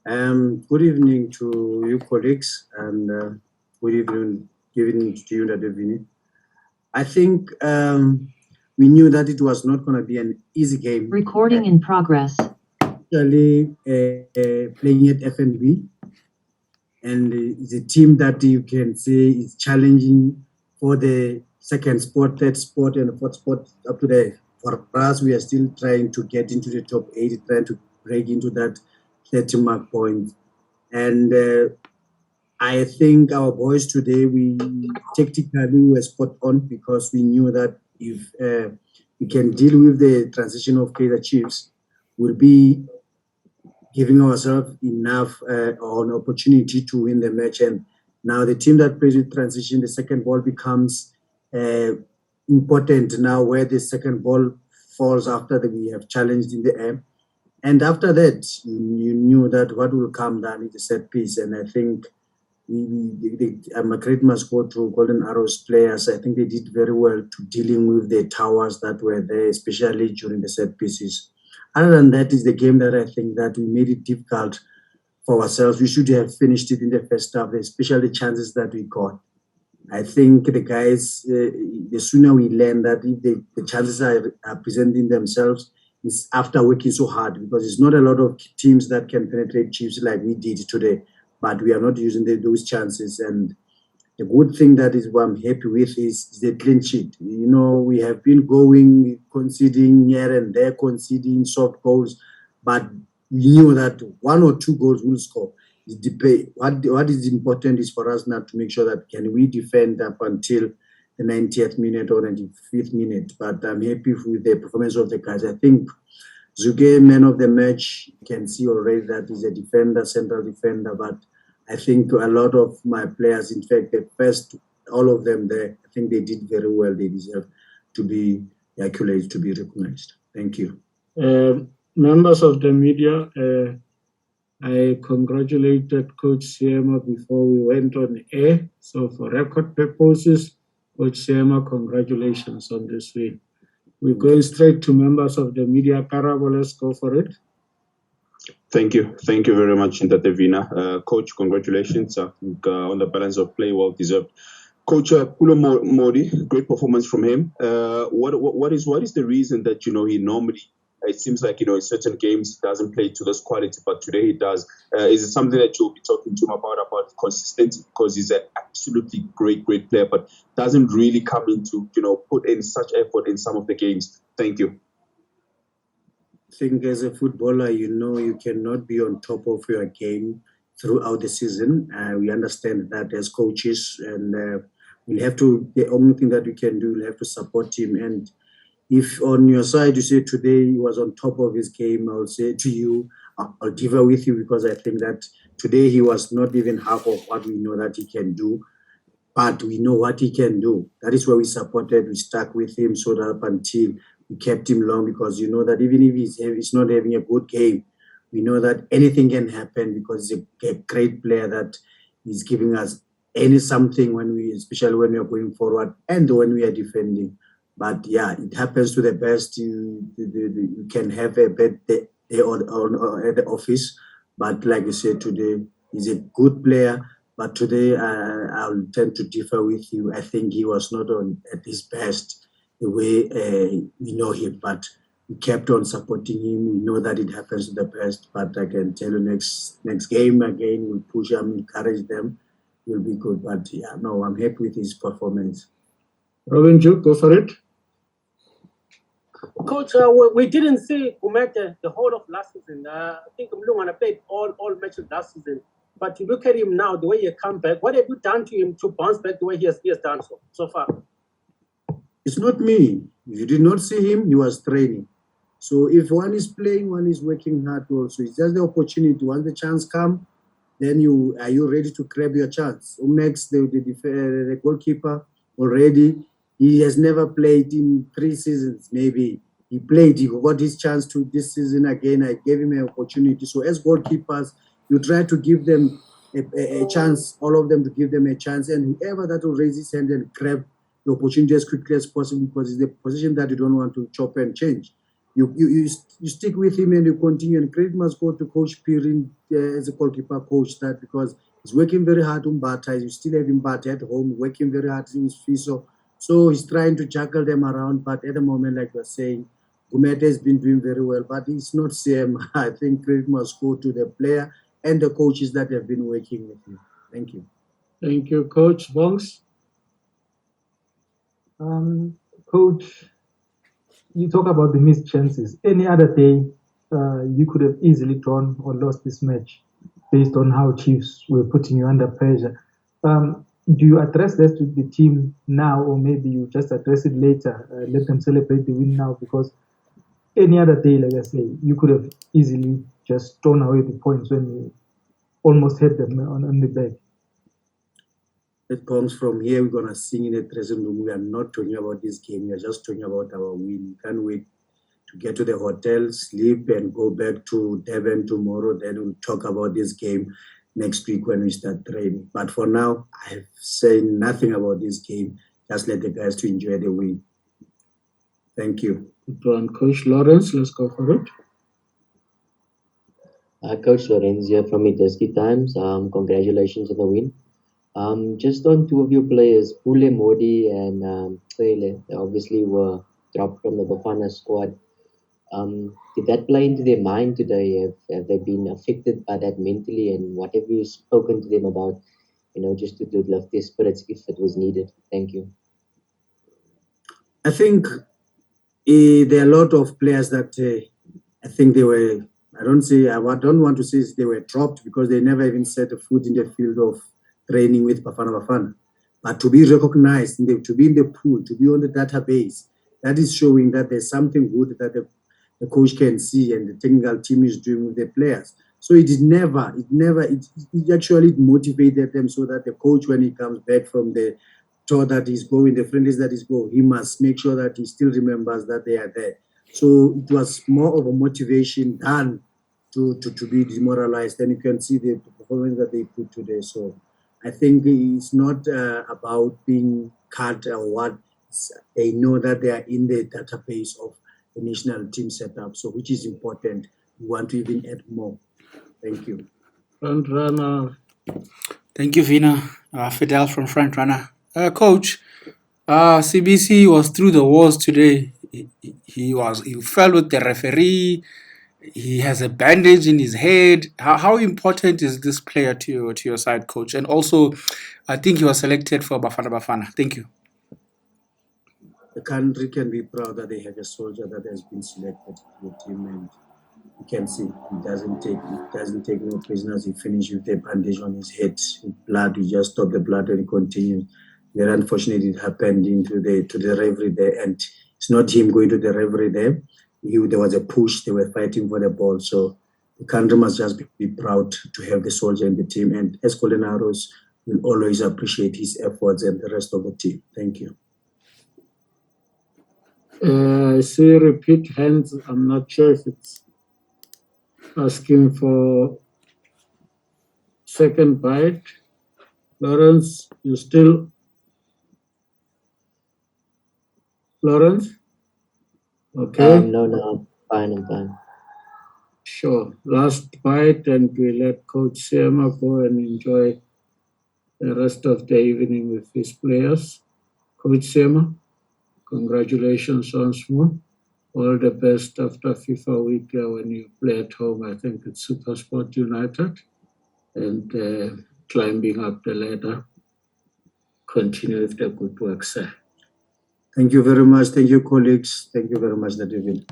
Good evening to you colleagues, and good evening to you, Davini. I think we knew that it was not going to be an easy game. Recording in progress. Actually, playing at FNB, and it's a team that you can say is challenging for the second spot, third spot, and the fourth spot up to there. For us, we are still trying to get into the top 8, trying to break into that 30 mark point. And I think our boys today, we tactically were spot on because we knew that if we can deal with the transition of Kaizer Chiefs, we'll be giving ourselves enough an opportunity to win the match. And now the team that plays with transition, the second ball becomes important now, where the second ball falls after we have challenged in the air. And after that, you knew that what will come down is a set piece. And I think my credit must go to Golden Arrows players. I think they did very well to dealing with the towers that were there, especially during the set pieces. Other than that, is the game that I think that we made it difficult for ourselves. We should have finished it in the first half, especially the chances that we got. I think the guys, the sooner we learn that if the chances are presenting themselves, is after working so hard, because it's not a lot of teams that can penetrate Chiefs like we did today, but we are not using those chances. And the good thing that is what I'm happy with is the clean sheet. You know, we have been going, conceding here and there, conceding soft goals, but we knew that 1 or 2 goals will score. What is important is for us now to make sure that can we defend up until the 90th minute or 95th minute. But I'm happy with the performance of the guys. I think Zuge, man of the match, you can see already that he's a defender, central defender. But I think a lot of my players, in fact, the first, all of them there, I think they did very well. They deserve to be accolades, to be recognized. Thank you. Members of the media, I congratulated Coach Seema before we went on air. So for record purposes, Coach Seema, congratulations on this win. We're going straight to members of the media. Karabo, let's go for it. Thank you. Thank you very much, Ntatevina. Coach, congratulations on the balance of play, well deserved. Coach Pulo Modi, great performance from him. What is the reason that, he normally, it seems like, in certain games he doesn't play to this quality, but today he does. Is it something that you'll be talking to him about consistency? Because he's an absolutely great player, but doesn't really come into, put in such effort in some of the games. Thank you. I think as a footballer, you cannot be on top of your game throughout the season. We understand that as coaches, and we'll have to, the only thing that we can do, we'll have to support him. And if on your side you say today he was on top of his game, I'll say to you, I'll differ with you, because I think that today he was not even half of what we know that he can do. But we know what he can do. That is why we supported, we stuck with him so that up until we kept him long, because you know that even if he's not having a good game, we know that anything can happen, because he's a great player that is giving us something especially when we are going forward and when we are defending. But yeah, it happens to the best. You can have a bad day at the office, but like you said today, he's a good player. But today I'll tend to differ with you. I think he was not at his best the way we know him, but we kept on supporting him. We know that it happens to the best, but I can tell you next game again, we'll push them, encourage them, will be good. But yeah, no, I'm happy with his performance. Robin Juk, go for it. Coach, we didn't see Kumete the whole of last season. I think Mlungana played all matches last season. But you look at him now, the way he come back, what have you done to him to bounce back the way he has done so far? It's not me. If you did not see him, he was training. So if one is playing, one is working hard also. It's just the opportunity. Once the chance comes, then are you ready to grab your chance? Next, the goalkeeper already, he has never played in 3 seasons, maybe. He got his chance to this season again. I gave him an opportunity. So as goalkeepers, you try to give them a chance, all of them to give them a chance, and whoever that will raise his hand and grab the opportunity as quickly as possible, because it's the position that you don't want to chop and change. you stick with him and you continue. And credit must go to Coach Pirin as a goalkeeper coach, that because he's working very hard on Bata. You still have him Bata at home, working very hard in his Fiso. So he's trying to juggle them around. But at the moment, like we're saying, Gumete has been doing very well, but it's not same. I think credit must go to the player and the coaches that have been working with him. Thank you. Thank you, Coach Bongs. Coach, you talk about the missed chances. Any other day, you could have easily drawn or lost this match based on how Chiefs were putting you under pressure. Do you address this to the team now, or maybe you just address it later? Let them celebrate the win now, because any other day, like I say, you could have easily just thrown away the points when you almost hit them on the back. It comes from here. We're gonna sing in the dressing room. We are not talking about this game. We are just talking about our win. We can't wait to get to the hotel, sleep, and go back to Devon tomorrow. Then we'll talk about this game next week when we start training. But for now, I have said nothing about this game. Just let the guys to enjoy the win. Thank you. Coach Lawrence, let's go for it. Coach Lorenz here from Iteski Times. Congratulations on the win. Just on two of your players, Pule Modi and Pele, they obviously were dropped from the Bafana squad. Did that play into their mind today? Have they been affected by that mentally? And what have you spoken to them about, just to lift their spirits if it was needed? Thank you. I think there are a lot of players that I think they were, I don't want to say they were dropped, because they never even set a foot in the field of training with Bafana. But to be recognized, to be in the pool, to be on the database, that is showing that there's something good that the coach can see and the technical team is doing with the players. So it actually motivated them, so that the coach, when he comes back from the tour that he's going, the friendlies that he's going, he must make sure that he still remembers that they are there. So it was more of a motivation than to be demoralized. And you can see the performance that they put today. So I think it's not about being cut or what. They know that they are in the database of the national team setup, so which is important. We want to even add more. Thank you. Front runner. Thank you, Vina. Fidel from Front Runner. Coach, CBC was through the walls today. He fell with the referee. He has a bandage in his head. How important is this player to your side, Coach? And also, I think he was selected for Bafana. Thank you. The country can be proud that they have a soldier that has been selected to the team, and you can see he doesn't take no prisoners. He finished with a bandage on his head, blood. We just stop the blood and continue. Very unfortunate it happened to the referee there, and it's not him going to the referee there. There was a push. They were fighting for the ball. So the country must just be proud to have the soldier in the team. And as Colin Arrows will always appreciate his efforts and the rest of the team. Thank you. I see repeat hands. I'm not sure if it's asking for second bite. Lawrence, you still? Lawrence? Okay. No, I'm fine. Sure. Last bite, and we let Coach Seema go and enjoy the rest of the evening with his players. Coach Seema, congratulations once more. All the best after FIFA week when you play at home. I think it's SuperSport United, and climbing up the ladder. Continue with the good work, sir. Thank you very much. Thank you, colleagues. Thank you very much, David.